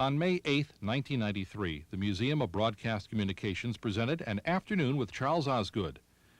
On May 8, 1993, the Museum of Broadcast Communications presented an afternoon with Charles Osgood.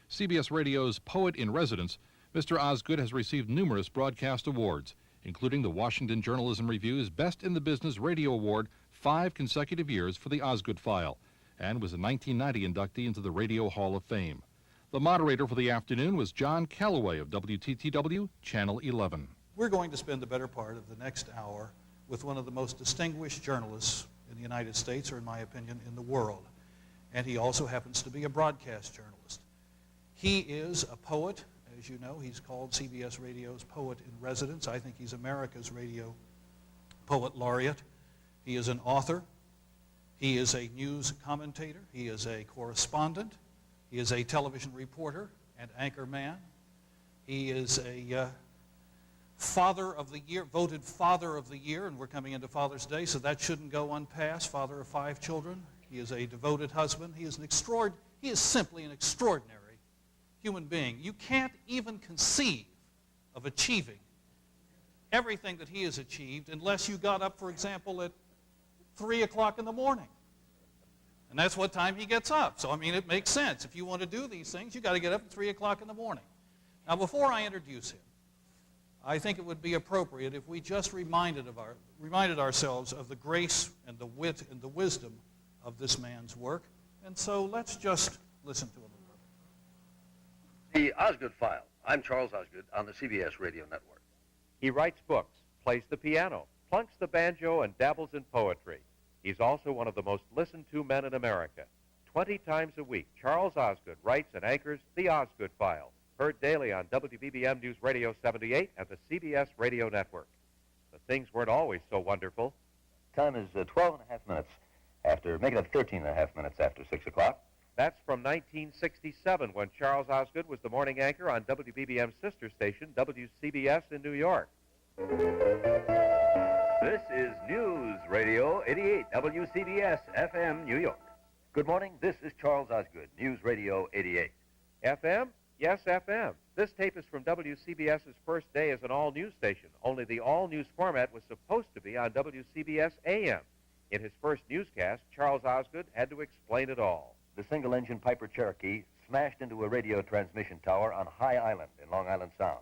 CBS Radio's poet in residence, Mr. Osgood has received numerous broadcast awards, including the Washington Journalism Review's Best in the Business Radio Award 5 consecutive years for the Osgood File, and was a 1990 inductee into the Radio Hall of Fame. The moderator for the afternoon was John Callaway of WTTW, Channel 11. We're going to spend the better part of the next hour with one of the most distinguished journalists in the United States, or in my opinion, in the world. And he also happens to be a broadcast journalist. He is a poet. As you know, he's called CBS Radio's Poet in Residence. I think he's America's radio poet laureate. He is an author. He is a news commentator. He is a correspondent. He is a television reporter and anchor man. He is a Father of the Year, voted Father of the Year, and we're coming into Father's Day, so that shouldn't go unpassed. Father of 5 children. He is a devoted husband. He is simply an extraordinary human being. You can't even conceive of achieving everything that he has achieved unless you got up, for example, at 3 o'clock in the morning. And that's what time he gets up. So, I mean, it makes sense. If you want to do these things, you got to get up at 3 o'clock in the morning. Now, before I introduce him, I think it would be appropriate if we just reminded ourselves of the grace and the wit and the wisdom of this man's work. And so let's just listen to him. The Osgood File. I'm Charles Osgood on the CBS Radio Network. He writes books, plays the piano, plunks the banjo, and dabbles in poetry. He's also one of the most listened to men in America. 20 times a week, Charles Osgood writes and anchors The Osgood File, heard daily on WBBM News Radio 78 and the CBS Radio Network. But things weren't always so wonderful. Time is 12 and a half minutes after, make it 13 and a half minutes after 6 o'clock. That's from 1967, when Charles Osgood was the morning anchor on WBBM's sister station, WCBS in New York. This is News Radio 88, WCBS FM, New York. Good morning, this is Charles Osgood, News Radio 88. FM? Yes, FM. This tape is from WCBS's first day as an all-news station, only the all-news format was supposed to be on WCBS AM. In his first newscast, Charles Osgood had to explain it all. The single-engine Piper Cherokee smashed into a radio transmission tower on High Island in Long Island Sound.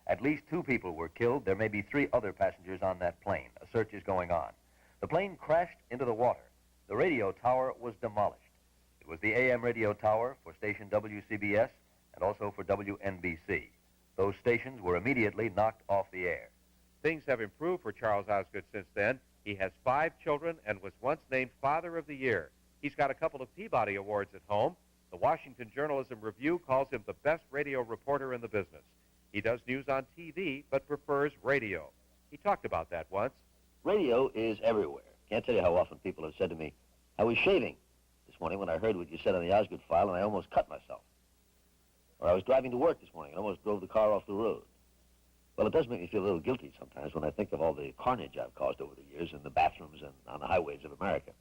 At least 2 people were killed. There may be 3 other passengers on that plane. A search is going on. The plane crashed into the water. The radio tower was demolished. It was the AM radio tower for station WCBS and also for WNBC. Those stations were immediately knocked off the air. Things have improved for Charles Osgood since then. He has 5 children and was once named Father of the Year. He's got a couple of Peabody Awards at home. The Washington Journalism Review calls him the best radio reporter in the business. He does news on TV, but prefers radio. He talked about that once. Radio is everywhere. Can't tell you how often people have said to me, I was shaving this morning when I heard what you said on the Osgood File, and I almost cut myself. Or I was driving to work this morning and almost drove the car off the road. Well, it does make me feel a little guilty sometimes when I think of all the carnage I've caused over the years in the bathrooms and on the highways of America.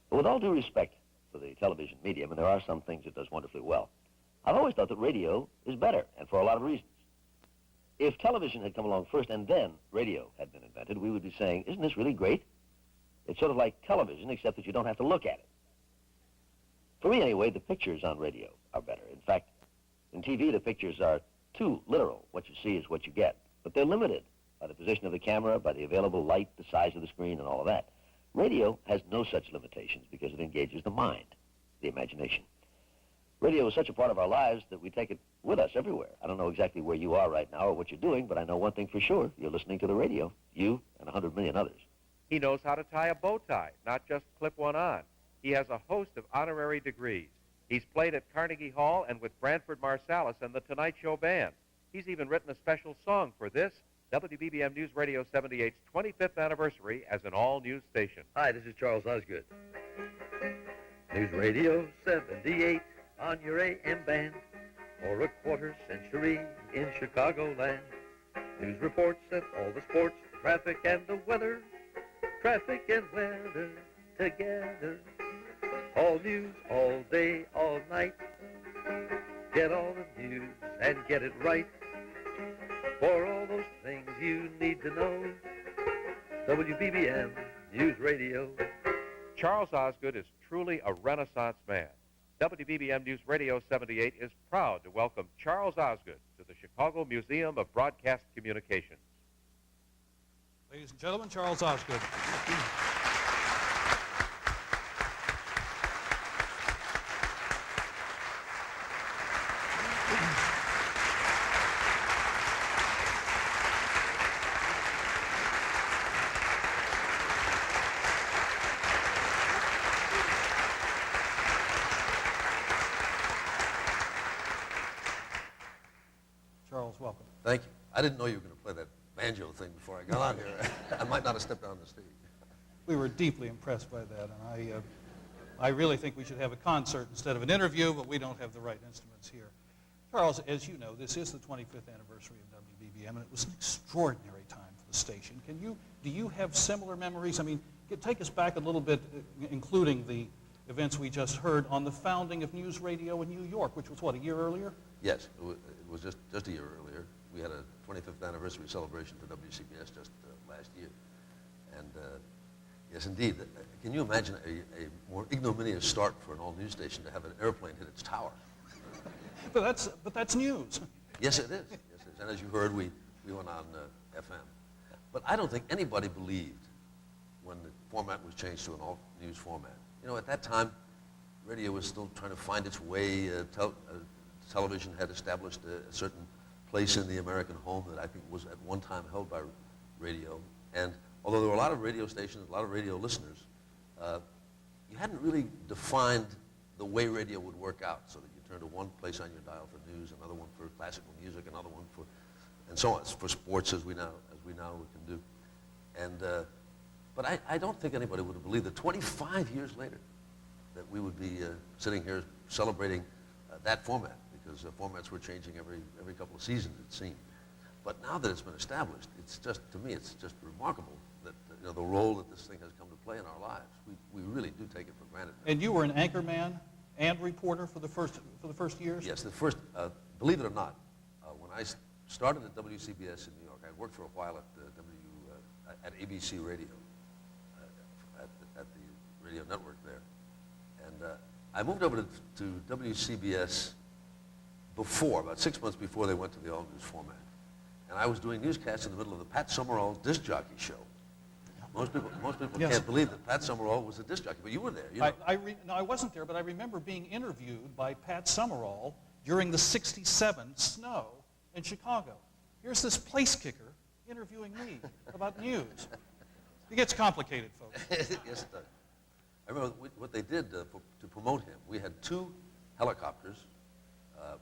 But with all due respect for the television medium, and there are some things it does wonderfully well, I've always thought that radio is better, and for a lot of reasons. If television had come along first and then radio had been invented, we would be saying, isn't this really great? It's sort of like television, except that you don't have to look at it. For me, anyway, the pictures on radio are better. In fact, in TV, the pictures are too literal. What you see is what you get. But they're limited by the position of the camera, by the available light, the size of the screen, and all of that. Radio has no such limitations because it engages the mind, the imagination. Radio is such a part of our lives that we take it with us everywhere. I don't know exactly where you are right now or what you're doing, but I know one thing for sure. You're listening to the radio, you and 100 million others. He knows how to tie a bow tie, not just clip one on. He has a host of honorary degrees. He's played at Carnegie Hall and with Branford Marsalis and the Tonight Show Band. He's even written a special song for this, WBBM News Radio 78's 25th anniversary as an all-news station. Hi, this is Charles Osgood. News Radio 78 on your AM band for a quarter century in Chicagoland. News reports and all the sports, traffic and the weather. Traffic and weather together. All news, all day, all night. Get all the news and get it right. For all those things you need to know, WBBM News Radio. Charles Osgood is truly a Renaissance man. WBBM News Radio 78 is proud to welcome Charles Osgood to the Chicago Museum of Broadcast Communications. Ladies and gentlemen, Charles Osgood. Charles, welcome. Thank you. I didn't know you were going to play that banjo thing before I got on here. I might not have stepped on the stage. We were deeply impressed by that, and I really think we should have a concert instead of an interview, but we don't have the right instruments here. Charles, as you know, this is the 25th anniversary of WBBM, and it was an extraordinary time for the station. Do you have similar memories? I mean, take us back a little bit, including the events we just heard on the founding of News Radio in New York, which was, what, a year earlier? Yes, it was just a year earlier. We had a 25th anniversary celebration for WCBS just last year. And yes, indeed, can you imagine a more ignominious start for an all-news station to have an airplane hit its tower? But that's news. Yes, it is. Yes, it is. And as you heard, we went on FM. But I don't think anybody believed when the format was changed to an all-news format. You know, at that time, radio was still trying to find its way. Television had established a certain place in the American home that I think was at one time held by radio. And although there were a lot of radio stations, a lot of radio listeners, you hadn't really defined the way radio would work out, so that you turned to one place on your dial for news, another one for classical music, another one for, and so on, for sports as we now can do. And but I don't think anybody would have believed that 25 years later that we would be sitting here celebrating that format, because formats were changing every couple of seasons, it seemed. But now that it's been established, it's just, to me, it's just remarkable that the role that this thing has come to play in our lives. We really do take it for granted. And you were an anchorman and reporter for the first years? Yes, the first. Believe it or not, when I started at WCBS in New York, I worked for a while at ABC Radio, at the radio network there, and I moved over to WCBS about 6 months before they went to the all-news format. And I was doing newscasts in the middle of the Pat Summerall disc jockey show. Most people Yes. can't believe that Pat Summerall was a disc jockey, but you were there. You know. No, I wasn't there, but I remember being interviewed by Pat Summerall during the ~67 snow in Chicago. Here's this place kicker interviewing me about news. It gets complicated, folks. Yes, it does. I remember what they did to promote him. We had two helicopters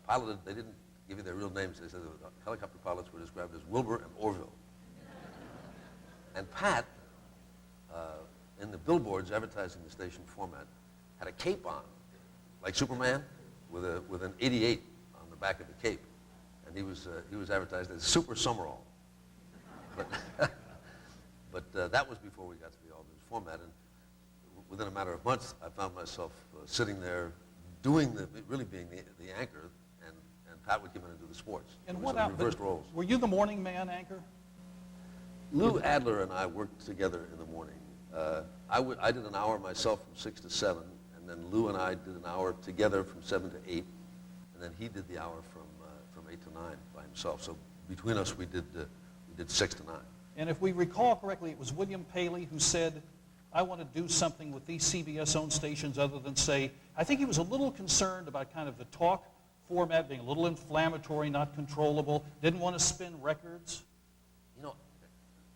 piloted. They didn't give you their real names. They said the helicopter pilots were described as Wilbur and Orville. And Pat, in the billboards advertising the station format, had a cape on, like Superman, with an 88 on the back of the cape, and he was advertised as Super Summerall. But that was before we got to the all-news format, and within a matter of months, I found myself sitting there really being the anchor, and Pat would come in and do the sports. And what reversed roles. Were you the morning man anchor? Lou Adler and I worked together in the morning. I did an hour myself from 6 to 7, and then Lou and I did an hour together from 7 to 8, and then he did the hour from 8 to 9 by himself. So between us, we did 6 to 9. And if we recall correctly, it was William Paley who said, I want to do something with these CBS-owned stations other than say, I think he was a little concerned about kind of the talk format being a little inflammatory, not controllable, didn't want to spin records. You know,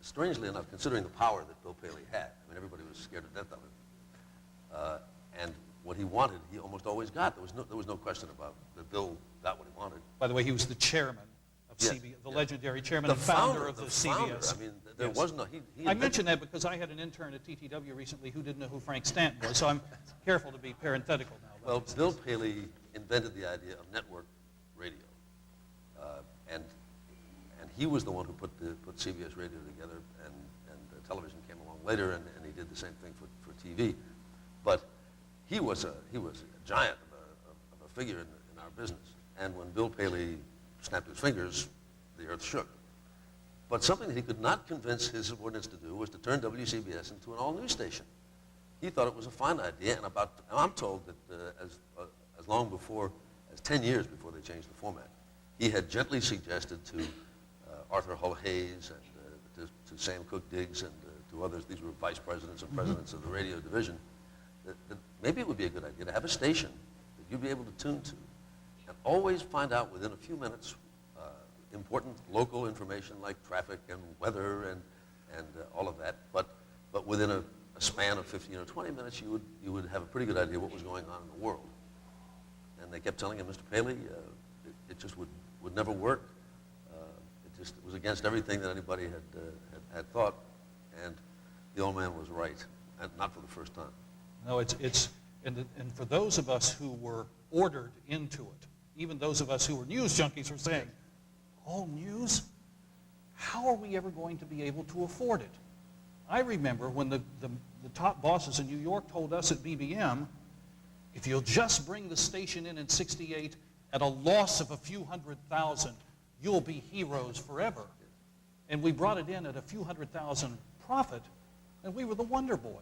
strangely enough, considering the power that Bill Paley had, I mean, everybody was scared to death of him. And what he wanted, he almost always got. There was no question about that Bill got what he wanted. By the way, he was the chairman of Yes, CBS, the legendary chairman The and founder of the founder. CBS. I mean, there Yes. was no. I mentioned that because I had an intern at TTW recently who didn't know who Frank Stanton was, so I'm careful to be parenthetical now. Well, Bill Paley invented the idea of network radio, and he was the one who put CBS Radio together, and television came along later, and he did the same thing for TV. But he was a giant of a figure in our business, and when Bill Paley snapped his fingers, the earth shook. But something that he could not convince his subordinates to do was to turn WCBS into an all-news station. He thought it was a fine idea, and I'm told that as long before, as 10 years before they changed the format, he had gently suggested to Arthur Hull Hayes and to Sam Cook-Diggs and to others, these were vice presidents and presidents of the radio division, that maybe it would be a good idea to have a station that you'd be able to tune to and always find out within a few minutes important local information like traffic and weather and all of that, but within a span of 15 or 20 minutes, you would have a pretty good idea what was going on in the world. And they kept telling him, Mr. Paley, it just would never work. It was against everything that anybody had thought, and the old man was right, and not for the first time. No, and for those of us who were ordered into it, even those of us who were news junkies were saying, all news? How are we ever going to be able to afford it? I remember when the top bosses in New York told us at BBM, if you'll just bring the station in '68 at a loss of a few $100,000, you'll be heroes forever. And we brought it in at a few $100,000 profit, and we were the Wonder Boys.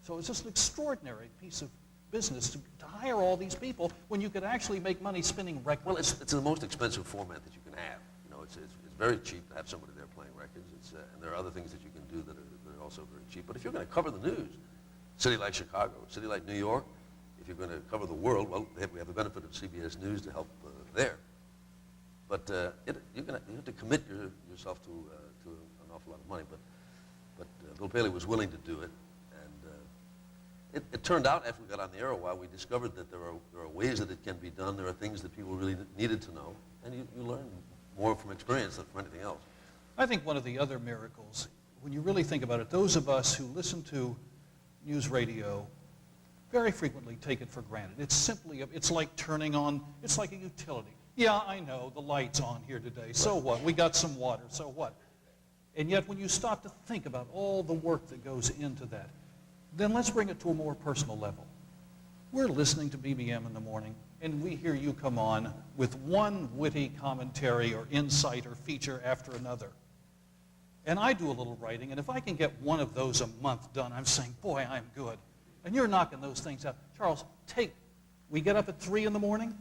So it's just an extraordinary piece of business to hire all these people when you could actually make money spinning records. Well, it's the most expensive format that you can have. You know, it's very cheap to have somebody there playing records. And there are other things that you can do that are also very cheap. But if you're going to cover the news, a city like Chicago, a city like New York, if you're going to cover the world, well, we have the benefit of CBS News to help there. But you have to commit yourself to an awful lot of money. But Bill Paley was willing to do it. It turned out, after we got on the air a while, we discovered that there are ways that it can be done. There are things that people really needed to know. And you learn more from experience than from anything else. I think one of the other miracles, when you really think about it, those of us who listen to news radio very frequently take it for granted. It's like turning on, it's like a utility. Yeah, I know, the light's on here today. So what? We got some water. So what? And yet when you stop to think about all the work that goes into that, then let's bring it to a more personal level. We're listening to BBM in the morning, and we hear you come on with one witty commentary or insight or feature after another. And I do a little writing, and if I can get one of those a month done, I'm saying, boy, I'm good. And you're knocking those things out. Charles, we get up at 3 in the morning?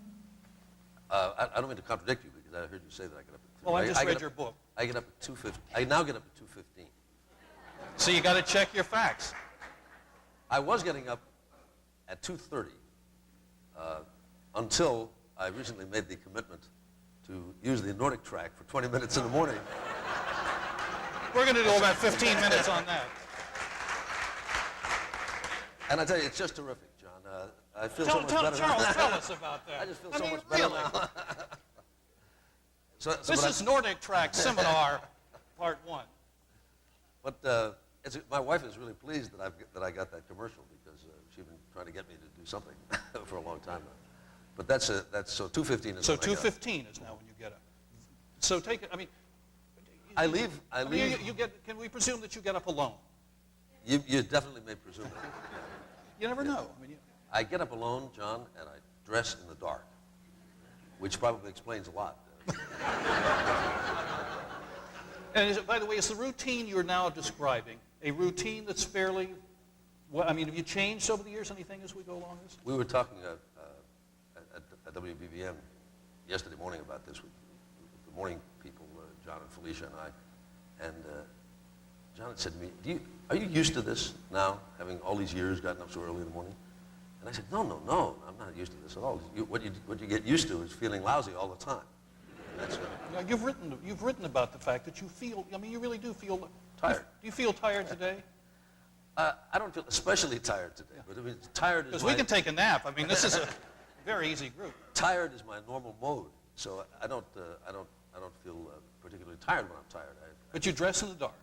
I don't mean to contradict you, because I heard you say that I get up at 3. Well, I just read your book. I get up at 2:50. I now get up at 2:15. So you got to check your facts. I was getting up at 2:30 until I recently made the commitment to use the Nordic track for 20 minutes in the morning. We're going to do about 15 minutes on that. And I tell you, it's just terrific, John. I feel so much better Charles, now. tell us about that. I just feel so much better now. This is Nordic Track Seminar, Part 1. But my wife is really pleased that I got that commercial, because she's been trying to get me to do something for a long time now. But so 2:15 is. So 2:15 is now when you get up. So I leave. Can we presume that you get up alone? You definitely may presume that. You never know. I get up alone, John, and I dress in the dark, which probably explains a lot. And by the way, is the routine you're now describing a routine that's fairly, have you changed over the years, anything as we go along this? We were talking at WBBM yesterday morning about this with the morning people, John and Felicia and I, and John had said to me, are you used to this now, having all these years gotten up so early in the morning? And I said, no, I'm not used to this at all. What you get used to is feeling lousy all the time. You've written about the fact that you feel, you really do feel tired. Do you feel tired today? I don't feel especially tired today, but tired is because we can take a nap. This is a very easy group. Tired is my normal mode, so I don't feel particularly tired when I'm tired. But you dress in the dark.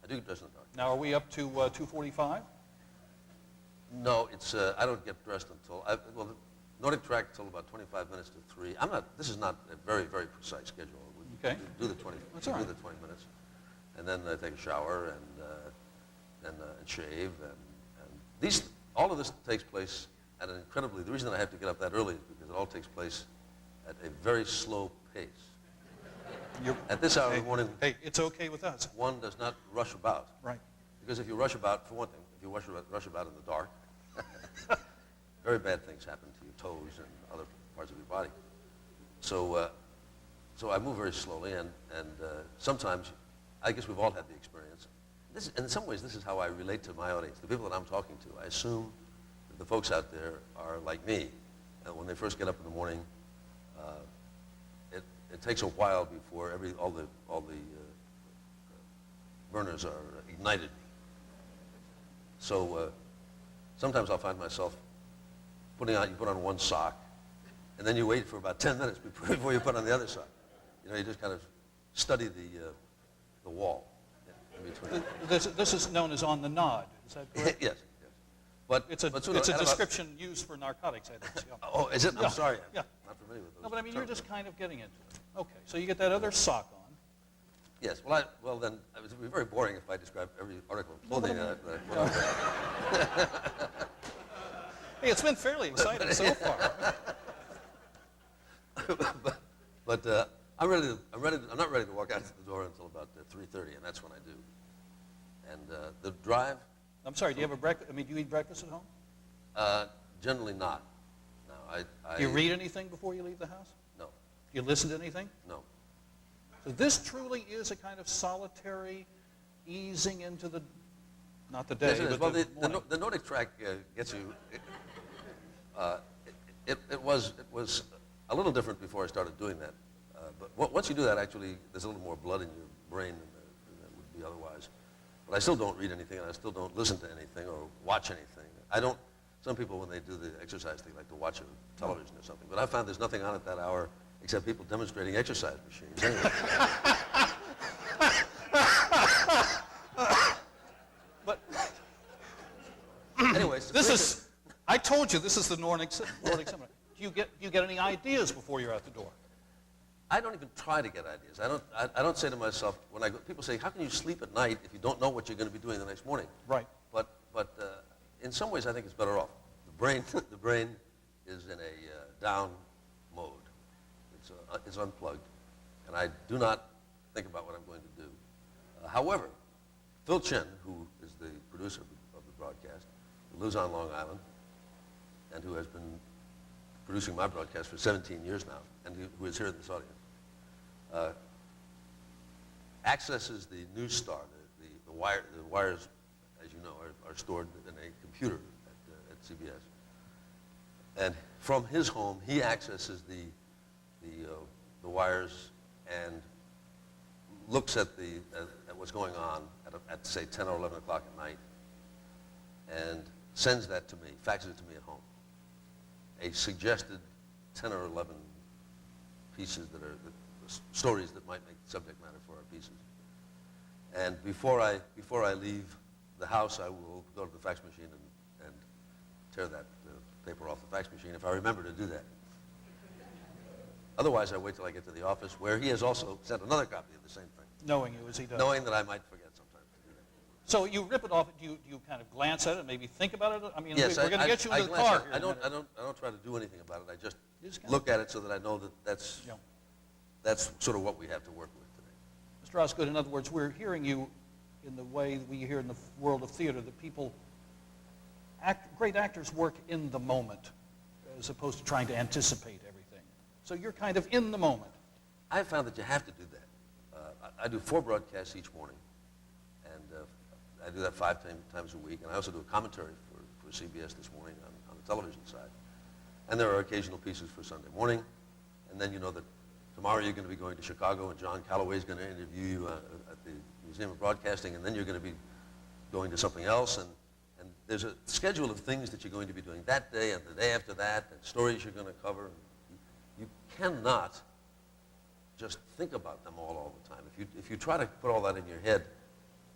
I do dress in the dark. Now, are we up to 2:45? No, I don't get dressed until the Nordic track until about 25 minutes to 3. This is not a very, very precise schedule. We do the 20. That's all right. Do the 20 minutes, and then I take a shower and shave, and all of this takes place at an incredibly. The reason that I have to get up that early is because it all takes place at a very slow pace. At this hour of the morning, Hey, it's okay with us. one does not rush about. Right. Because if you rush about, for one thing, if you rush about in the dark, very bad things happen to your toes and other parts of your body. So, so I move very slowly, and sometimes, I guess we've all had the experience. And in some ways, this is how I relate to my audience, the people that I'm talking to. I assume that the folks out there are like me, and when they first get up in the morning, it takes a while before all the burners are ignited. So sometimes I'll find myself you put on one sock, and then you wait for about 10 minutes before you put on the other sock. You know, you just kind of study the wall in between. This is known as on the nod. Is that correct? Yes. But It's a description used for narcotics, I think. Yeah. Oh, is it? Yeah, I'm sorry. yeah. I'm not familiar with those. No, but I mean, you're just kind of getting into it. Okay, so you get that other sock on. Yes. Well, then it would be very boring if I described every article of clothing that I put on. Hey, it's been fairly exciting so far. but I'm not ready to walk out the door until about 3:30, and that's when I do. And the drive. I'm sorry, do you have a breakfast? I mean, do you eat breakfast at home? Generally not. No, I Do you read anything before you leave the house? No. Do you listen to anything? No. So this truly is a kind of solitary easing into the, not the day, Yes, it is. but Well, the morning. the Nordic track gets you. It was a little different before I started doing that. But once you do that, actually, there's a little more blood in your brain than there would be otherwise. But I still don't read anything, and I still don't listen to anything or watch anything. I don't. Some people, when they do the exercise, they like to watch a television or something. But I found there's nothing on at that hour except people demonstrating exercise machines. Anyway. But Anyways, I told you, this is the Nordic seminar. Do you get any ideas before you're out the door? I don't even try to get ideas. I don't say to myself, people say, how can you sleep at night if you don't know what you're going to be doing the next morning? Right. But in some ways, I think it's better off. The brain is in a down mode. It's unplugged, and I do not think about what I'm going to do. However, Phil Chin, who is the producer of the broadcast, who lives on Long Island, and who has been producing my broadcast for 17 years now, and who is here in this audience, accesses the News Star. The wires, as you know, are stored in a computer at CBS. And from his home, he accesses the wires and looks at what's going on at say 10 or 11 o'clock at night, and sends that to me, faxes it to me at home. A suggested 10 or 11 pieces that are stories that might make subject matter for our pieces. And before I leave the house, I will go to the fax machine and tear that paper off the fax machine if I remember to do that. Otherwise, I wait till I get to the office, where he has also sent another copy of the same thing. Knowing you as he does. Knowing that I might forget sometimes to do that. So you rip it off. Do you kind of glance at it, maybe think about it? I mean, Yes, we're going to get you into the car here. I don't try to do anything about it. I just just kind look at it so that I know that that's Yeah. sort of what we have to work with today. Mr. Osgood, in other words, we're hearing you in the way we hear in the world of theater, that great actors work in the moment as opposed to trying to anticipate everything. So you're kind of in the moment. I found that you have to do that. I do 4 broadcasts each morning, and I do that 5 times a week, and I also do a commentary for CBS this morning on the television side. And there are occasional pieces for Sunday morning, and then you know that tomorrow you're going to be going to Chicago, and John Callaway is going to interview you at the Museum of Broadcasting, and then you're going to be going to something else, and there's a schedule of things that you're going to be doing that day and the day after that, and stories you're going to cover. You cannot just think about them all the time. If you try to put all that in your head,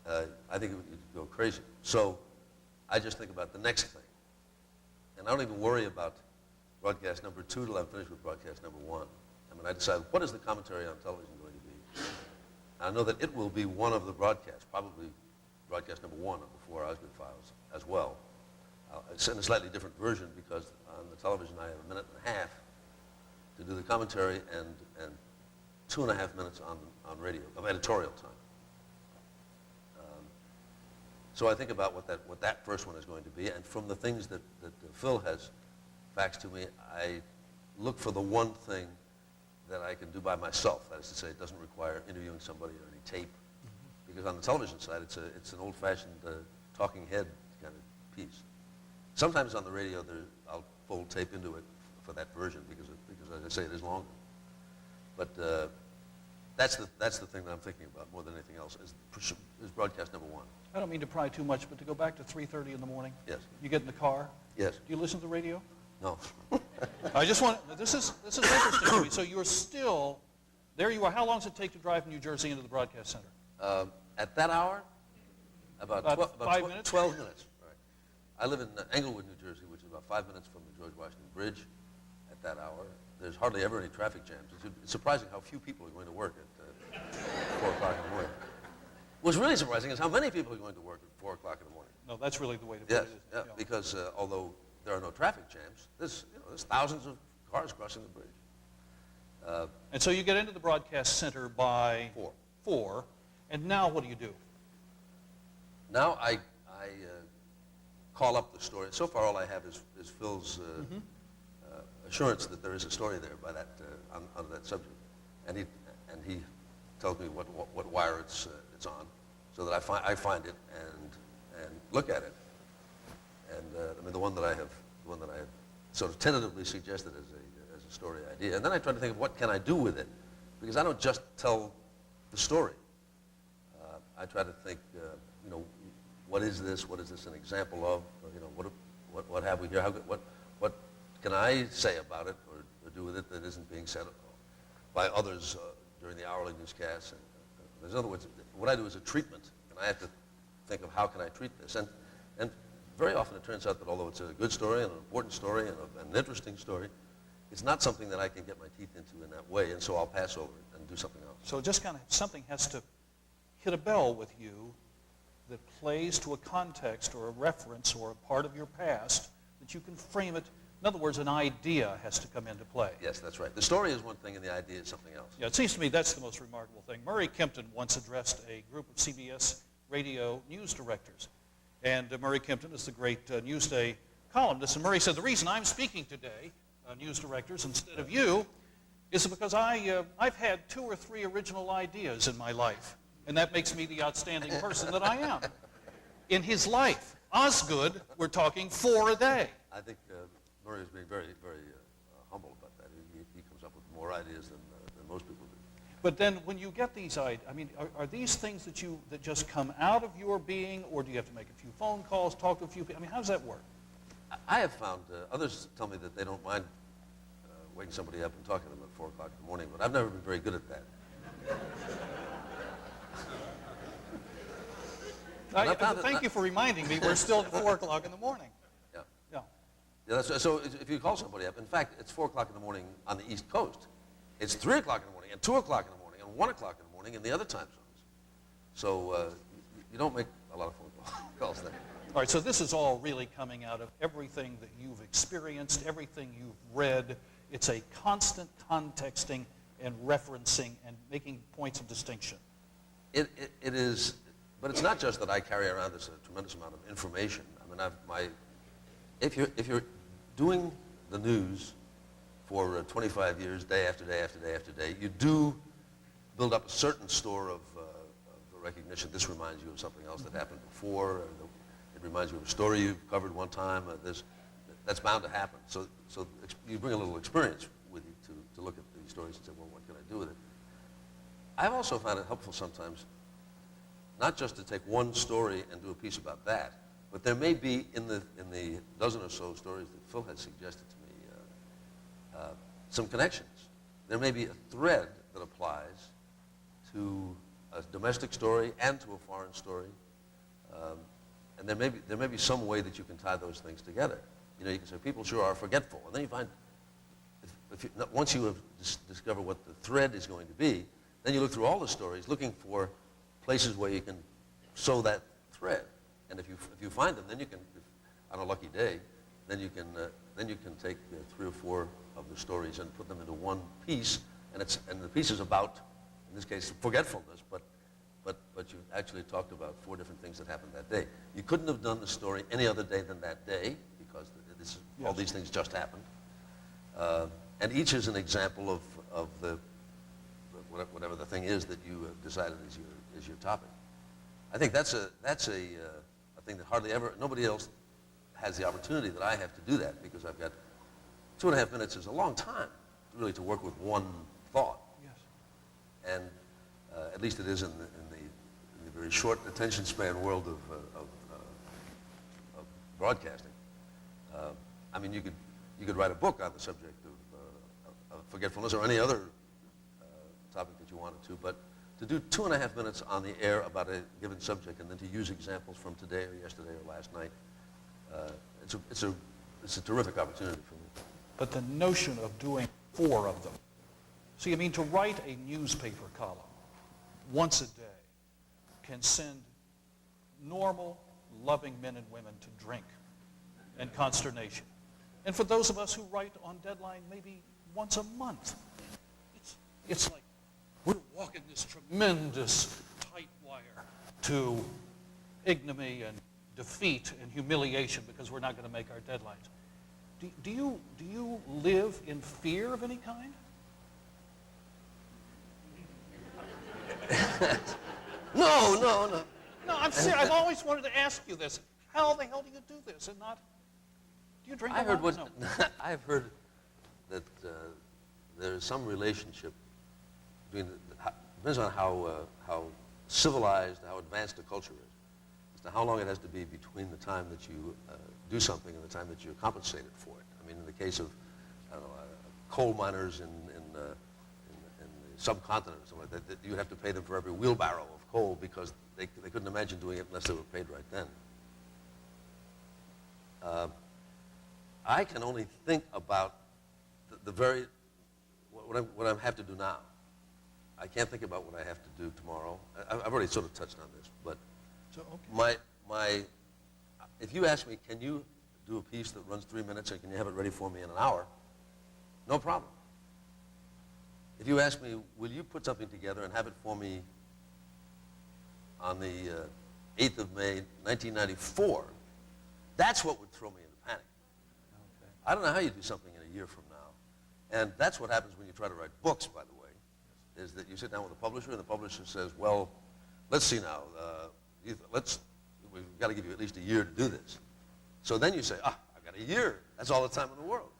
I think you'd go crazy. So I just think about the next thing. And I don't even worry about broadcast number 2 till I'm finished with broadcast number 1. I mean, I decide, what is the commentary on television going to be? And I know that it will be one of the broadcasts, probably broadcast number 1 of the 4 Osgood Files as well. It's in a slightly different version because on the television I have a minute and a half to do the commentary and 2.5 minutes on radio of editorial time. So I think about what that first one is going to be, and from the things that Phil has faxed to me, I look for the one thing that I can do by myself. That is to say, it doesn't require interviewing somebody or any tape, because on the television side, it's an old-fashioned talking head kind of piece. Sometimes on the radio, I'll fold tape into it for that version because as I say, it is longer. But that's the thing that I'm thinking about more than anything else is broadcast number one. I don't mean to pry too much, but to go back to 3:30 in the morning. Yes. You get in the car. Yes. Do you listen to the radio? No. I just want. This is interesting to me. So you're still there. You are. How long does it take to drive from New Jersey into the broadcast center? At that hour, about 5 minutes. 12 minutes. Right. I live in Englewood, New Jersey, which is about 5 minutes from the George Washington Bridge. At that hour, there's hardly ever any traffic jams. It's surprising how few people are going to work at 4 o'clock in the morning. What's really surprising is how many people are going to work at 4 o'clock in the morning. No, that's really the way to put Yes, it. yeah, because although there are no traffic jams, there's thousands of cars crossing the bridge. And so you get into the broadcast center by 4, and now what do you do? Now I call up the story. So far, all I have is Phil's assurance that there is a story there by that on that subject, and he tells me what wire it's on, so that I find it and look at it. And I mean the one that I have sort of tentatively suggested as a story idea, and then I try to think of what can I do with it, because I don't just tell the story. I try to think, what is this? What is this an example of? What have we here? What can I say about it or do with it that isn't being said by others during the hourly newscasts? In other words, what I do is a treatment, and I have to think of how can I treat this. And very often it turns out that although it's a good story and an important story and an interesting story, it's not something that I can get my teeth into in that way, and so I'll pass over it and do something else. So just kind of something has to hit a bell with you that plays to a context or a reference or a part of your past that you can frame it. In other words, an idea has to come into play. Yes, that's right. The story is one thing and the idea is something else. Yeah, it seems to me that's the most remarkable thing. Murray Kempton once addressed a group of CBS radio news directors. And Murray Kempton is the great Newsday columnist. And Murray said, the reason I'm speaking today, news directors, instead of you, is because I've had 2 or 3 original ideas in my life. And that makes me the outstanding person that I am. In his life, Osgood, we're talking 4 a day. I think Murray is being very, very humble about that. He comes up with more ideas than most people do. But then when you get these ideas, I mean, are these things that just come out of your being, or do you have to make a few phone calls, talk to a few people? I mean, how does that work? I have found, others tell me that they don't mind waking somebody up and talking to them at 4 o'clock in the morning, but I've never been very good at that. Thank you for reminding me. We're still at 4 o'clock in the morning. Yeah. Yeah. Yeah, so if you call somebody up, in fact, it's 4 o'clock in the morning on the East Coast. It's 3 o'clock in the morning, and 2 o'clock in the morning, and 1 o'clock in the morning in the other time zones. So you don't make a lot of phone calls there. All right, so this is all really coming out of everything that you've experienced, everything you've read. It's a constant contexting and referencing and making points of distinction. It is, but it's not just that I carry around this tremendous amount of information. I mean, if you're doing the news for 25 years, day after day after day after day, you do build up a certain store of recognition. This reminds you of something else that happened before. It reminds you of a story you covered one time. That's bound to happen. So you bring a little experience with you to look at these stories and say, well, what can I do with it? I've also found it helpful sometimes not just to take one story and do a piece about that, but there may be in the dozen or so stories that Phil had suggested to me some connections. There may be a thread that applies to a domestic story and to a foreign story, and there may be some way that you can tie those things together. You know, you can say people sure are forgetful, and then you find once you have discovered what the thread is going to be, then you look through all the stories looking for places where you can sew that thread. And if you find them, then you can, on a lucky day, then you can take 3 or 4 of the stories and put them into one piece And the piece is about, in this case, forgetfulness, but you actually talked about 4 different things that happened that day. You couldn't have done the story any other day than that day, because all these things just happened. And each is an example of the whatever the thing is that you have decided is your topic. I think that's a thing that hardly ever, nobody else has the opportunity that I have to do that, because I've got 2.5 minutes is a long time, really, to work with one thought. Yes. And at least it is in the very short attention span world of broadcasting. I mean, you could write a book on the subject of forgetfulness or any other topic that you wanted to, but to do 2.5 minutes on the air about a given subject and then to use examples from today or yesterday or last night, it's a terrific opportunity for me. But the notion of doing 4 of them. So you mean to write a newspaper column once a day can send normal, loving men and women to drink and consternation. And for those of us who write on deadline maybe once a month, it's like we're walking this tremendous tight wire to ignominy and defeat and humiliation because we're not going to make our deadlines. Do you live in fear of any kind? No. No, I'm serious. I've always wanted to ask you this. How the hell do you do this and not? Do you drink a lot? No. I've heard that there is some relationship between depends on how civilized, how advanced a culture is, as to how long it has to be between the time that you do something and the time that you're compensated for it. I mean, in the case of coal miners in the subcontinent or something like that, you have to pay them for every wheelbarrow of coal because they couldn't imagine doing it unless they were paid right then. I can only think about what I have to do now. I can't think about what I have to do tomorrow. I've already sort of touched on this, but So, okay. If you ask me, can you do a piece that runs 3 minutes and can you have it ready for me in an hour? No problem. If you ask me, will you put something together and have it for me on the 8th of May, 1994, that's what would throw me into panic. Okay. I don't know how you do something in a year from now. And that's what happens when you try to write books, by the way, is that you sit down with a publisher and the publisher says, well, let's see now, we've got to give you at least a year to do this. So then you say, I've got a year. That's all the time in the world.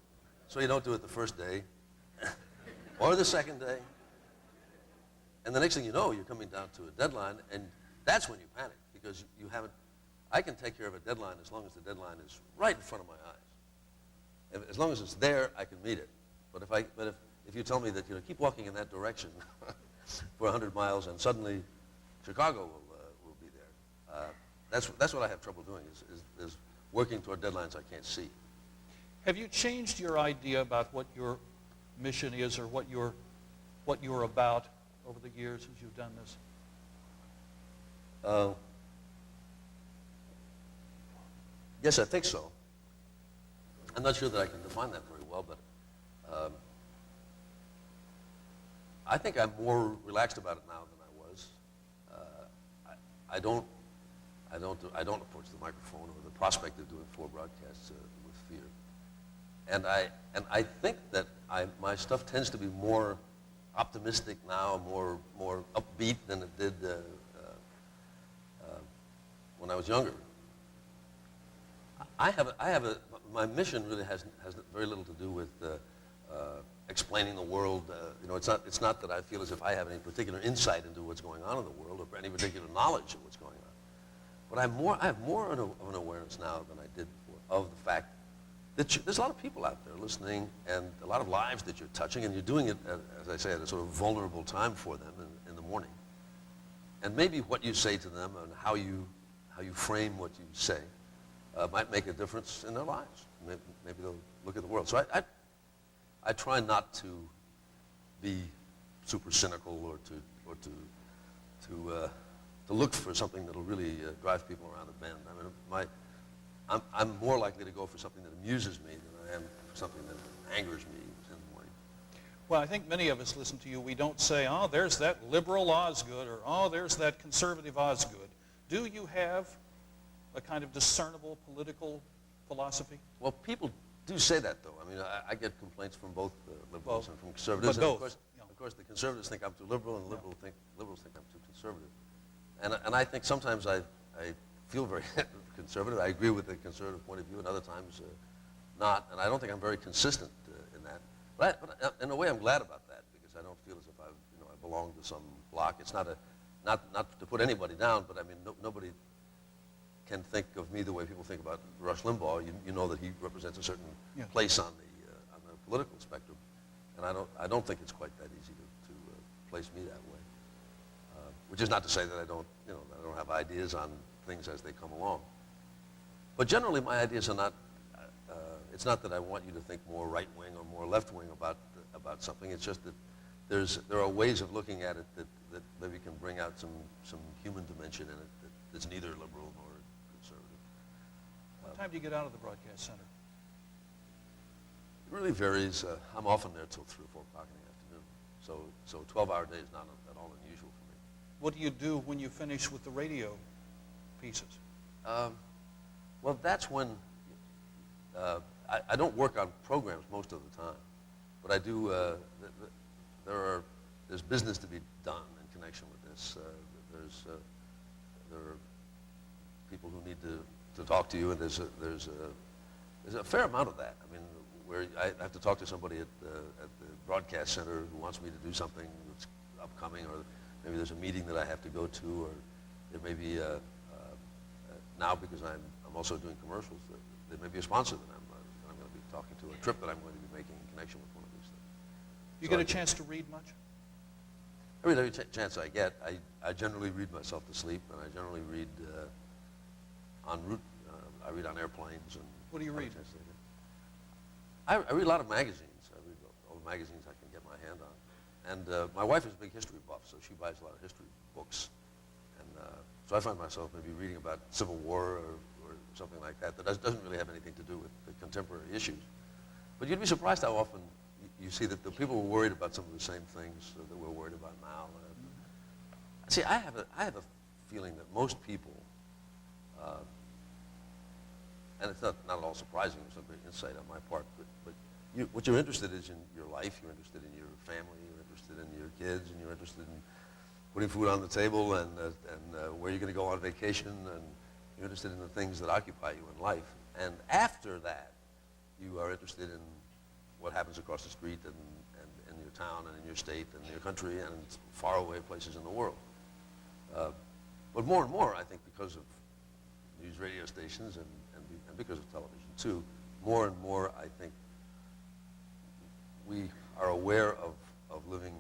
So you don't do it the first day or the second day. And the next thing you know, you're coming down to a deadline, and that's when you panic, because you haven't, I can take care of a deadline as long as the deadline is right in front of my eyes. As long as it's there, I can meet it. But if you tell me that, keep walking in that direction for 100 miles and suddenly Chicago will be there, that's what I have trouble doing, is working toward deadlines I can't see. Have you changed your idea about what your mission is or what you're about over the years as you've done this? Yes, I think so. I'm not sure that I can define that very well, but I think I'm more relaxed about it now than I was. I don't approach the microphone or the prospect of doing 4 broadcasts with fear. And I think that my stuff tends to be more optimistic now, more upbeat than it did when I was younger. My mission really has very little to do with explaining the world. It's not that I feel as if I have any particular insight into what's going on in the world or any particular knowledge of what's going on. But I have more of an awareness now than I did before of the fact that there's a lot of people out there listening and a lot of lives that you're touching, and you're doing it, as I say, at a sort of vulnerable time for them in the morning. And maybe what you say to them and how you frame what you say might make a difference in their lives. Maybe they'll look at the world. So I try not to be super cynical or to look for something that'll really drive people around the bend. I mean, I'm more likely to go for something that amuses me than I am for something that angers me in the morning. Well, I think many of us listen to you. We don't say, oh, there's that liberal Osgood, or oh, there's that conservative Osgood. Do you have a kind of discernible political philosophy? Well, people do say that, though. I mean, I get complaints from both liberals and from conservatives. But both. Of course, the conservatives think I'm too liberal, and liberals think I'm too conservative. And I think sometimes I feel very conservative. I agree with the conservative point of view, and other times not. And I don't think I'm very consistent in that. But in a way, I'm glad about that, because I don't feel as if I belong to some block. It's not to put anybody down, but I mean, nobody can think of me the way people think about Rush Limbaugh. You know that he represents a certain place on the political spectrum, and I don't think it's quite that easy to place me that way. Which is not to say that I don't have ideas on things as they come along. But generally, my ideas are not. It's not that I want you to think more right wing or more left wing about something. It's just that there are ways of looking at it that maybe can bring out some human dimension in it that's neither liberal nor conservative. What time do you get out of the broadcast center? It really varies. I'm often there till 3 or 4 o'clock in the afternoon. So a 12-hour day is not at all unusual for me. What do you do when you finish with the radio pieces? Well, that's when I don't work on programs most of the time, but I do. There's business to be done in connection with this. There are people who need to talk to you, and there's a fair amount of that. I mean, where I have to talk to somebody at the broadcast center who wants me to do something that's upcoming, or maybe there's a meeting that I have to go to, or there may be now, because I'm also doing commercials, there may be a sponsor that I'm going to be talking to, a trip that I'm going to be making in connection with one of these things. You get a chance to read much? I read every chance I get. I generally read myself to sleep, and I generally read en route. I read on airplanes. And what do you read? I read a lot of magazines. I read all the magazines I can get my hand on. And my wife is a big history buff, so she buys a lot of history books. And so I find myself maybe reading about Civil War or something like that doesn't really have anything to do with the contemporary issues. But you'd be surprised how often you see that the people were worried about some of the same things that we're worried about now. See, I have a feeling that most people, and it's not at all surprising, there's some great insight on my part, but what you're interested in is in your life, you're interested in your family, you're interested in your kids, and you're interested in putting food on the table, and where you're going to go on vacation, and you're interested in the things that occupy you in life. And after that, you are interested in what happens across the street and in your town and in your state and in your country and far away places in the world. But more and more, I think, because of news radio stations and because of television too, more and more, I think, we are aware of living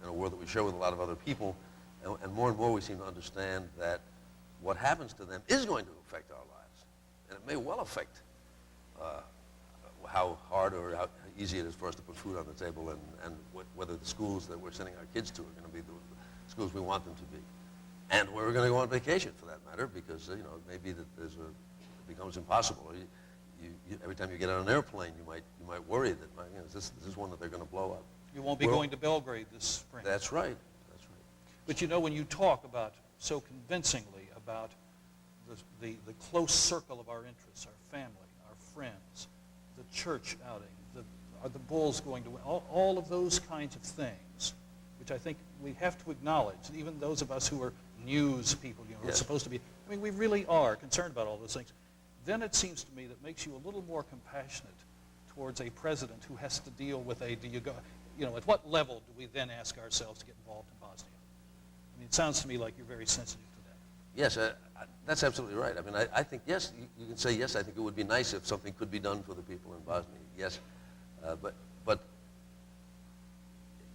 in a world that we share with a lot of other people, and more we seem to understand that what happens to them is going to affect our lives, and it may well affect how hard or how easy it is for us to put food on the table, and whether the schools that we're sending our kids to are going to be the schools we want them to be, and where we're going to go on vacation, for that matter, because it may be that it becomes impossible. Every time you get on an airplane, you might worry that this is one that they're going to blow up. You won't be going to Belgrade this spring. That's right. But when you talk about so convincingly about the close circle of our interests, our family, our friends, the church outing, are the Bulls going to win, all of those kinds of things, which I think we have to acknowledge, even those of us who are news people, who are supposed to be, we really are concerned about all those things. Then it seems to me that makes you a little more compassionate towards a president who has to deal with at what level do we then ask ourselves to get involved in Bosnia? I mean, it sounds to me like you're very sensitive to that. Yes, that's absolutely right. I mean, I think, yes, you can say, yes, I think it would be nice if something could be done for the people in Bosnia, yes. But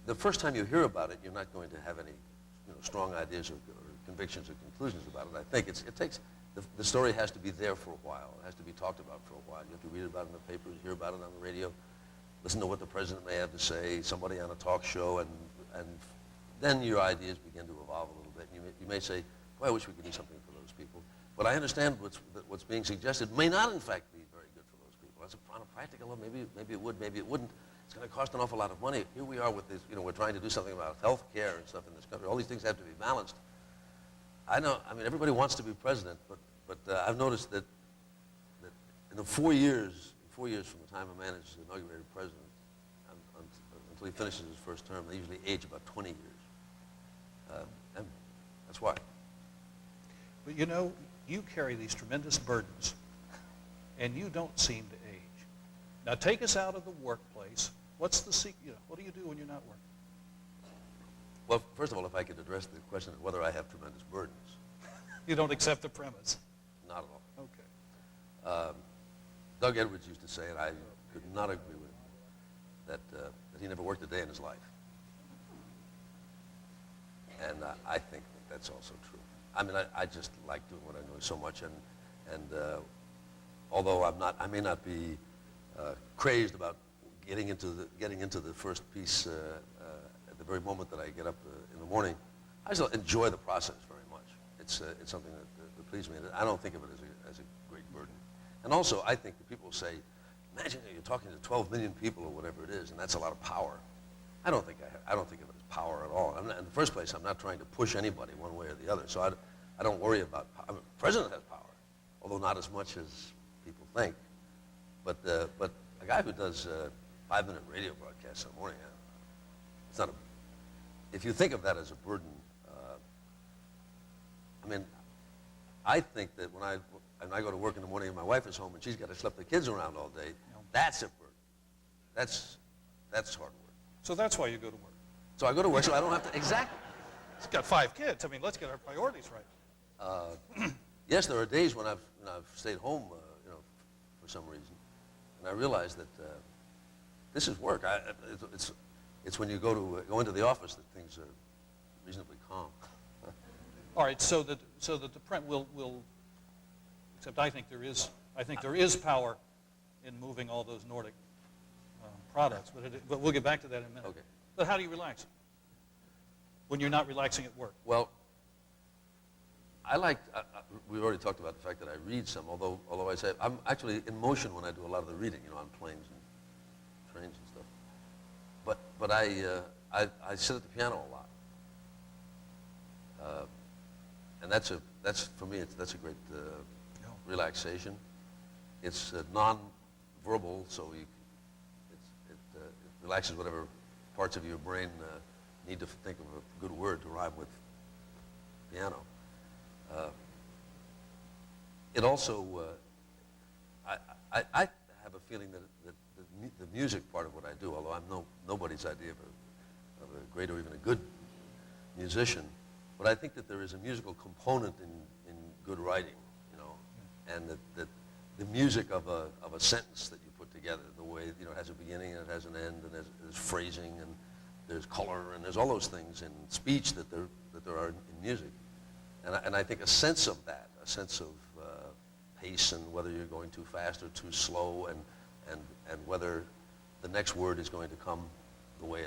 the first time you hear about it, you're not going to have any strong ideas or convictions or conclusions about it. I think it takes, the story has to be there for a while. It has to be talked about for a while. You have to read about it in the papers, hear about it on the radio, listen to what the president may have to say, somebody on a talk show, and then your ideas begin to evolve a little bit. You may say, well, I wish we could do something for those people. But I understand what's being suggested may not, in fact, be very good for those people. On a practical level, maybe it would, maybe it wouldn't. It's going cost an awful lot of money. Here we are with this, we're trying to do something about health care and stuff in this country. All these things have to be balanced. I mean, everybody wants to be president, but I've noticed that in the 4 years from the time a man is inaugurated president until he finishes his first term, they usually age about 20 years. And that's why. But you carry these tremendous burdens, and you don't seem to age. Now take us out of the workplace. What's the secret? What do you do when you're not working? Well, first of all, if I could address the question of whether I have tremendous burdens. You don't accept the premise? Not at all. Okay. Doug Edwards used to say, and I could not agree with him, that he never worked a day in his life. And I think that's also true. I mean, I just like doing what I know so much, and although I may not be crazed about getting into the first piece at the very moment that I get up in the morning, I still enjoy the process very much. It's something that pleases me, and I don't think of it as a great burden. And also, I think that people say, imagine you're talking to 12 million people or whatever it is, and that's a lot of power. I don't think of it as power at all. In the first place, I'm not trying to push anybody one way or the other, so I don't worry about power. I mean, the president has power, although not as much as people think. But a guy who does 5-minute radio broadcasts in the morning, it's not if you think of that as a burden, I mean, I think that when I go to work in the morning and my wife is home and she's got to schlep the kids around all day, that's a burden. That's hard work. So that's why you go to work. So I go to work so I don't have to, exactly. He's got 5 kids. I mean, let's get our priorities right. Yes, there are days when I've stayed home, for some reason, and I realize that this is work. It's when you go into the office that things are reasonably calm. All right, so that the print will except I think there is power in moving all those Nordic products, but we'll get back to that in a minute. Okay. But how do you relax when you're not relaxing at work? Well, we already talked about the fact that I read some, although I say I'm actually in motion when I do a lot of the reading, on planes and trains and stuff. But I sit at the piano a lot. And that's for me, that's a great relaxation. It's non-verbal, so it relaxes whatever parts of your brain need to think of a good word to rhyme with piano. It also, I have a feeling that the music part of what I do, although I'm nobody's idea of a great or even a good musician, but I think that there is a musical component in good writing, and that the music of a sentence that you put together, the way it has a beginning and it has an end, and there's phrasing and there's color and there's all those things in speech that there are in music, and I think a sense of that, a sense of pace, and whether you're going too fast or too slow, and whether the next word is going to come the way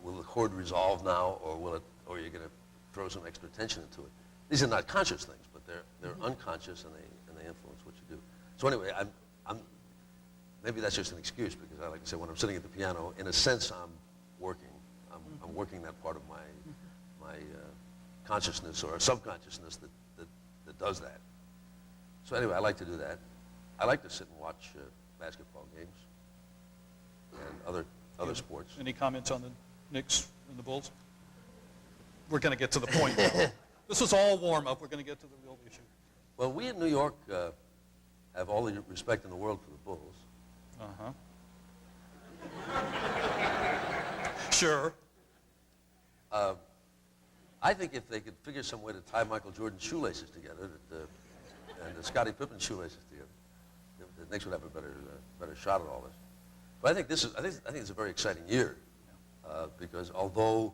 will the chord resolve now, or you're going to throw some extra tension into it. These are not conscious things, but they're unconscious, and they influence what you do. So anyway, I'm maybe that's just an excuse, because I like to say when I'm sitting at the piano, in a sense I'm working. I'm working that part of my consciousness or subconsciousness that does that. So anyway, I like to do that. I like to sit and watch basketball games and other sports. Any comments on the Knicks and the Bulls? We're going to get to the point. This is all warm-up. We're going to get to the real issue. Well, we in New York have all the respect in the world for the Bulls. Sure. I think if they could figure some way to tie Michael Jordan's shoelaces together, and Scottie Pippen's shoelaces together, the Knicks would have a better shot at all this. But I think it's a very exciting year, because although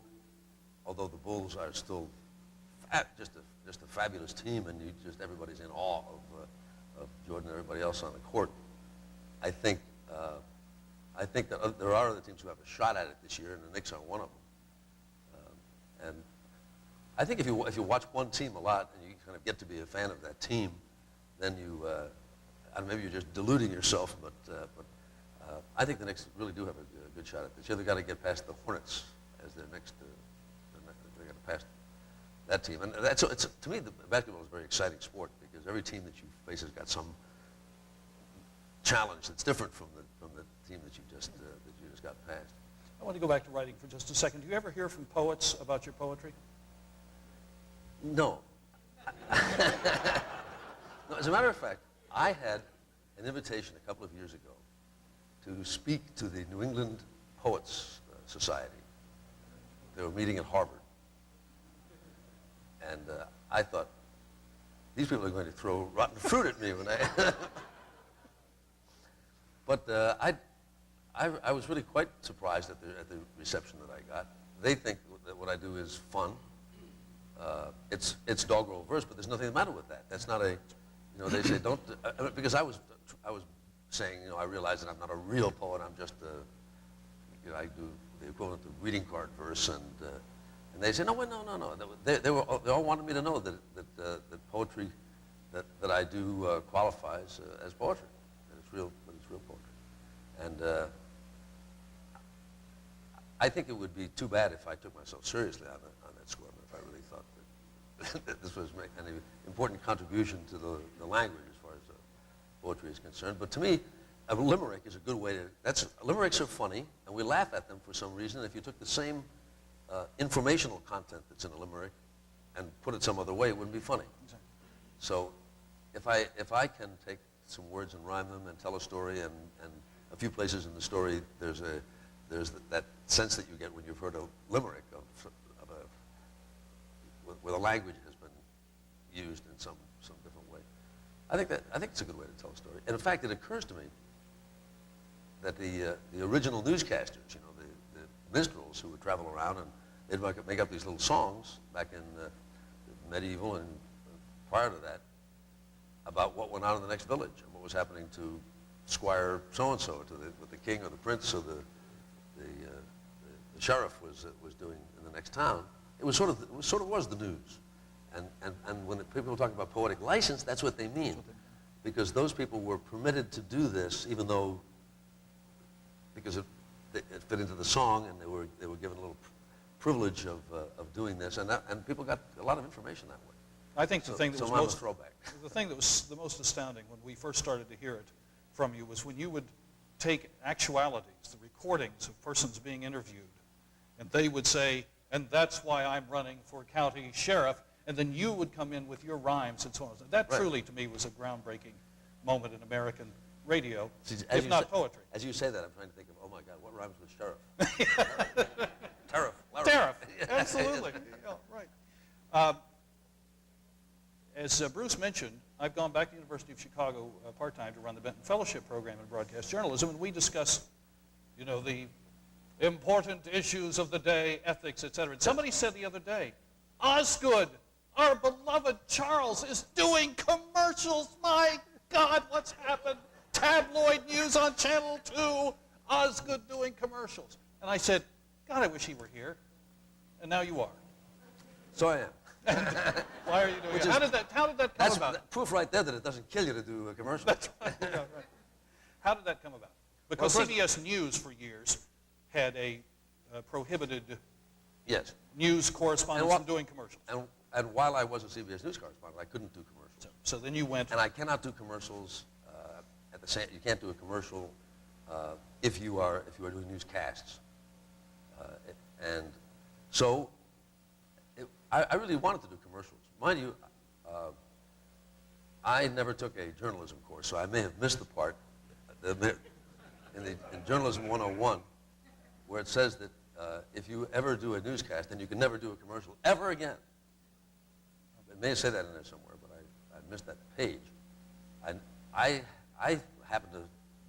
the Bulls are still just a fabulous team, and everybody's in awe of Jordan and everybody else on the court, I think that there are other teams who have a shot at it this year, and the Knicks are one of them. And I think if you watch one team a lot and you kind of get to be a fan of that team, then maybe you're just deluding yourself, but I think the Knicks really do have a good shot at this. They've got to get past the Hornets as their next. They got to pass that team, and that's to me the basketball is a very exciting sport because every team that you face has got some challenge that's different from the team that you just got past. I want to go back to writing for just a second. Do you ever hear from poets about your poetry? No. No. As a matter of fact, I had an invitation a couple of years ago to speak to the New England Poets Society. They were meeting at Harvard. And I thought, these people are going to throw rotten fruit at me when I... But I was really quite surprised at the reception that I got. They think that what I do is fun. It's doggerel verse, but there's nothing the matter with that. That's not a, they say don't, because I was saying, I realize that I'm not a real poet. I'm just I do the equivalent of greeting card verse, and they say no. They all wanted me to know that poetry that I do qualifies as poetry. That it's real poetry, and I think it would be too bad if I took myself seriously on that score. If I really thought that this was an important contribution to the language as far as poetry is concerned. But to me, a limerick is a good way to. Limericks are funny, and we laugh at them for some reason. If you took the same informational content that's in a limerick and put it some other way, it wouldn't be funny. Exactly. So, if I can take some words and rhyme them and tell a story, and a few places in the story there's that sense that you get when you've heard a limerick where the language has been used in some different way. I think it's a good way to tell a story. And in fact, it occurs to me that the original newscasters, the minstrels who would travel around and they'd make up these little songs back in medieval and prior to that about what went on in the next village and what was happening to Squire so-and-so, what the king or the prince or the sheriff was doing in the next town. It sort of was the news. And when people talk about poetic license, that's what they mean. Because those people were permitted to do this even though, because it fit into the song and they were given a little privilege of doing this, and people got a lot of information that way. I think the thing that was the most astounding when we first started to hear it from you was when you would take actualities, the recordings of persons being interviewed, and they would say, and that's why I'm running for county sheriff, and then you would come in with your rhymes and so on. That truly, to me, was a groundbreaking moment in American radio, if not poetry. As you say that, I'm trying to think of, oh my God, what rhymes with sheriff? Tariff. Tariff, absolutely. Yeah, right. As Bruce mentioned, I've gone back to the University of Chicago part-time to run the Benton Fellowship Program in Broadcast Journalism, and we discuss, the important issues of the day, ethics, etc. And somebody said the other day, Osgood, our beloved Charles, is doing commercials. My God, what's happened? Tabloid news on Channel 2, Osgood doing commercials. And I said, God, I wish he were here. And now you are. So I am. Why are you doing it? How did that come about? That's proof right there that it doesn't kill you to do a commercial. That's right. Yeah, right. How did that come about? Because CBS News for years had a prohibited news correspondent from doing commercials. And while I was a CBS News correspondent, I couldn't do commercials. So then you went. And I cannot do commercials at the same. You can't do a commercial if you are doing newscasts. And so I really wanted to do commercials. Mind you, I never took a journalism course, so I may have missed the part in Journalism 101 where it says that if you ever do a newscast, then you can never do a commercial ever again. It may say that in there somewhere, but I missed that page. I happen to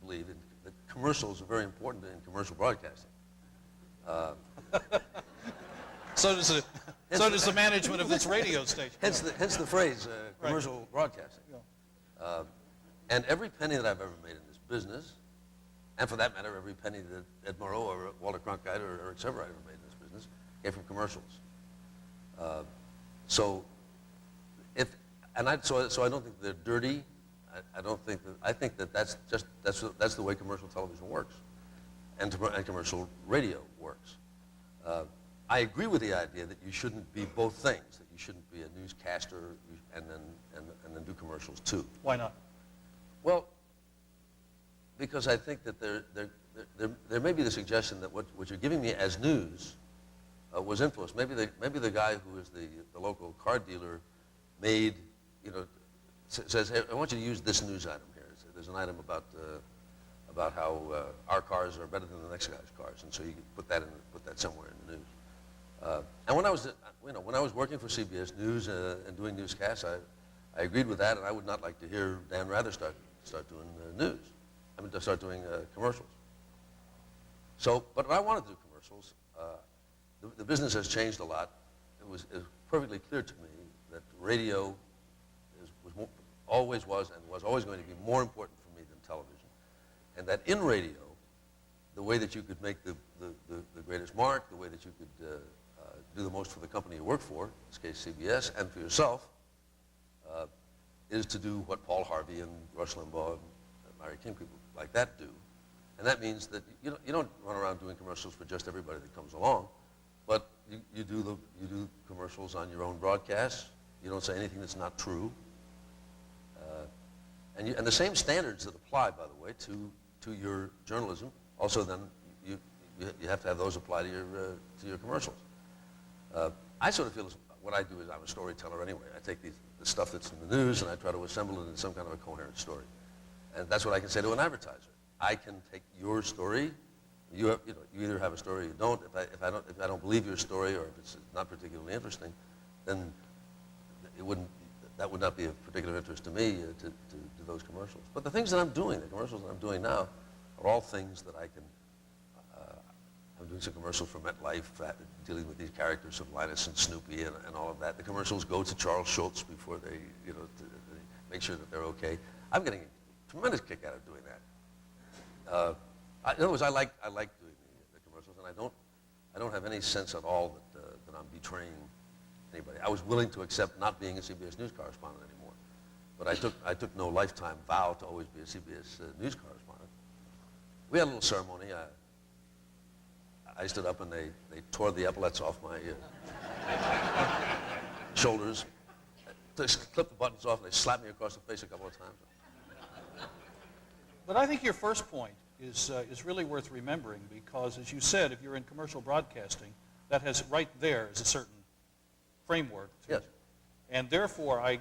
believe that commercials are very important in commercial broadcasting. So does the management of this radio station. Hence the phrase commercial broadcasting. Yeah. And every penny that I've ever made in this business, and for that matter, every penny that Ed Morrow or Walter Cronkite or Eric Severide ever made in this business came from commercials. So I don't think they're dirty. I think that's the way commercial television works. and commercial radio works. I agree with the idea that you shouldn't be both things, that you shouldn't be a newscaster and then do commercials too. Why not? Well, because I think that there may be the suggestion that what you're giving me as news was influenced. Maybe the guy who is the local car dealer made, says, hey, I want you to use this news item here. There's an item about how our cars are better than the next guy's cars, and so you put that somewhere in the news. And when I was working for CBS News and doing newscasts, I agreed with that, and I would not like to hear Dan Rather start doing news. I mean, to start doing commercials. So, but if I wanted to do commercials, the business has changed a lot. It was perfectly clear to me that radio always was always going to be more important for me than television, and that in radio, the way that you could make the greatest mark, the way that you could do the most for the company you work for, in this case CBS, and for yourself, is to do what Paul Harvey and Rush Limbaugh and Larry King, people like that do. And that means that you don't run around doing commercials for just everybody that comes along, but you do commercials on your own broadcasts. You don't say anything that's not true. And the same standards that apply, by the way, to your journalism, also then you have to have those apply to your commercials. I sort of feel what I do is I'm a storyteller anyway. I take the stuff that's in the news and I try to assemble it in some kind of a coherent story. And that's what I can say to an advertiser. I can take your story. You either have a story or you don't. If I don't believe your story, or if it's not particularly interesting, then that would not be of particular interest to me to do those commercials. But the things that I'm doing, the commercials that I'm doing now, are all things that I can. I'm doing some commercials for MetLife, dealing with these characters of Linus and Snoopy and all of that. The commercials go to Charles Schultz before they, to make sure that they're okay. I'm getting a tremendous kick out of doing that. In other words, I like doing the commercials, and I don't have any sense at all that I'm betraying anybody. I was willing to accept not being a CBS News correspondent anymore, but I took no lifetime vow to always be a CBS News correspondent. We had a little ceremony. I stood up and they tore the epaulets off my shoulders. They clipped the buttons off and they slapped me across the face a couple of times. But I think your first point is really worth remembering, because, as you said, if you're in commercial broadcasting, that has right there is a certain framework to it. And therefore, I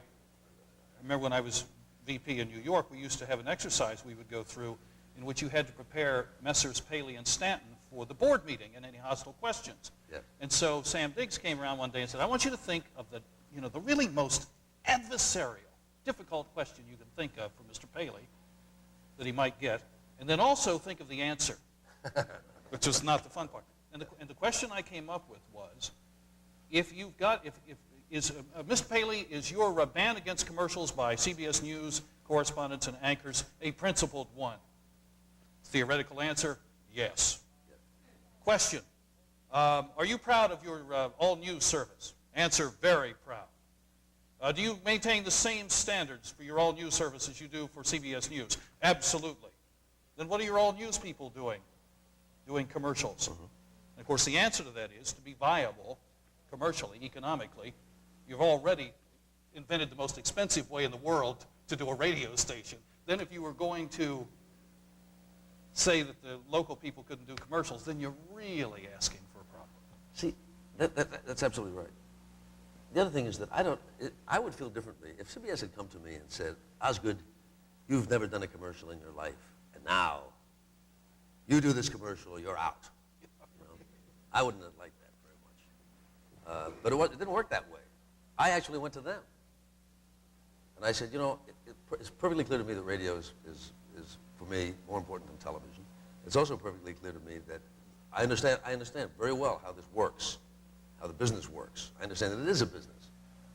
remember when I was VP in New York, we used to have an exercise we would go through in which you had to prepare Messrs. Paley and Stanton for the board meeting and any hostile questions. Yeah. And so Sam Diggs came around one day and said, I want you to think of the really most adversarial, difficult question you can think of for Mr. Paley that he might get, and then also think of the answer, which was not the fun part. And the question I came up with was, Mr. Paley, is your ban against commercials by CBS News correspondents and anchors a principled one? Theoretical answer, yes. Question, are you proud of your all-news service? Answer, very proud. Do you maintain the same standards for your all-news service as you do for CBS News? Absolutely. Then what are your all-news people doing? Doing commercials. Mm-hmm. And of course, the answer to that is, to be viable commercially, economically, you've already invented the most expensive way in the world to do a radio station. Then if you were going to say that the local people couldn't do commercials, then you're really asking for a problem. See, that's absolutely right. The other thing is that I would feel differently if CBS had come to me and said, Osgood, you've never done a commercial in your life, and now you do this commercial, you're out. I wouldn't have liked that very much. But it didn't work that way. I actually went to them. And I said, it's perfectly clear to me that radio is for me, more important than television. It's also perfectly clear to me that I understand very well how this works, how the business works. I understand that it is a business.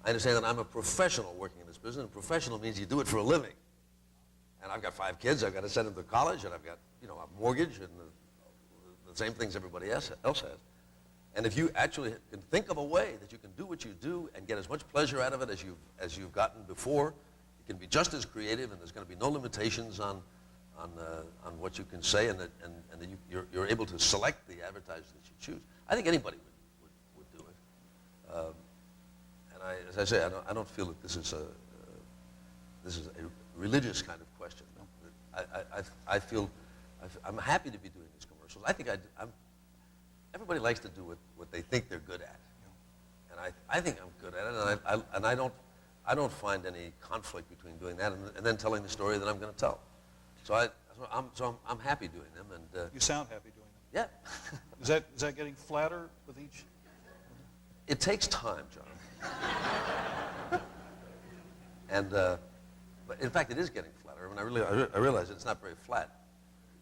I understand that I'm a professional working in this business, and professional means you do it for a living. And I've got 5 kids, I've got to send them to college, and I've got, a mortgage, and the same things everybody else has. And if you actually can think of a way that you can do what you do and get as much pleasure out of it as you've gotten before, you can be just as creative, and there's going to be no limitations on what you can say, and that your you're able to select the advertisers that you choose, I think anybody would do it. And as I say, I don't feel that this is a religious kind of question. I'm happy to be doing these commercials. I think everybody likes to do what they think they're good at, and I think I'm good at it, and I don't find any conflict between doing that and then telling the story that I'm going to tell. So I'm happy doing them, and You sound happy doing them. yeah. Is that getting flatter with each? It takes time, John. And but in fact, it is getting flatter. I mean, I realize it's not very flat,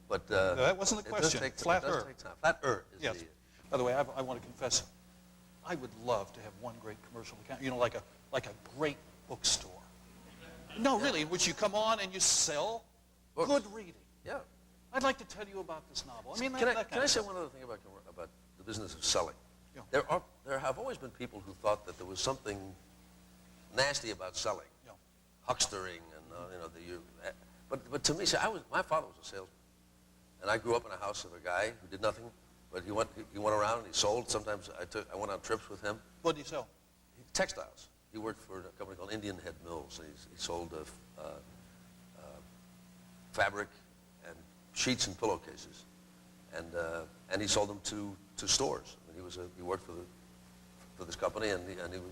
but No, that wasn't the question. It does Flatter. take time. Flatter is Yes. By the way, I want to confess, I would love to have one great commercial account. You know, like a great bookstore. No, really, in which you come on and you sell Books. good reading. Yeah. I'd like to tell you about this novel. I mean, Can that I say one other thing about the business of selling? Yeah. There have always been people who thought that there was something nasty about selling, Yeah. huckstering, and but to me, see, my father was a salesman, and I grew up in a house of a guy who did nothing, but he went around and he sold. Sometimes I went on trips with him. What do you sell? Textiles. He worked for a company called Indian Head Mills. He sold fabric and sheets and pillowcases, and he sold them to stores. I mean, he worked for this company, and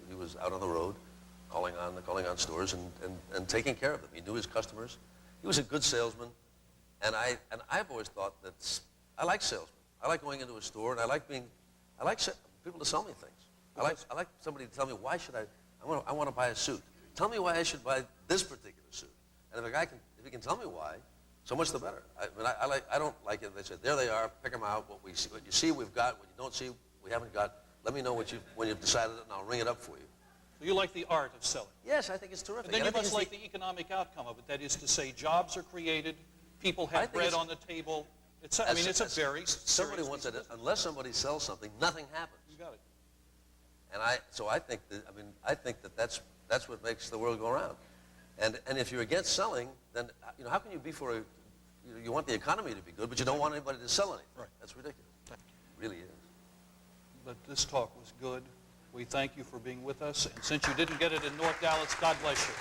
he was out on the road, calling on stores and taking care of them. He knew his customers. He was a good salesman, and I've always thought that I like salesmen. I like going into a store, and I like people to sell me things. I like somebody to tell me why should I want to buy a suit. Tell me why I should buy this particular suit. And if he can tell me why, so much the better. I don't like it. They say, there they are, pick them out. What you see, we've got. What you don't see, we haven't got. Let me know when you've decided it, and I'll ring it up for you. So you like the art of selling. Yes, I think it's terrific. And then And you I think must like the economic outcome of it. That is to say, jobs are created, people I have think bread it's- on the table. It's a very somebody serious once piece said, of business. unless somebody sells something, nothing happens. You got it. And I think that that's what makes the world go around. And if you're against selling, then how can you be for you want the economy to be good, but you don't want anybody to sell anything. Right. That's ridiculous. It really is. But this talk was good. We thank you for being with us. And since you didn't get it in North Dallas, God bless you.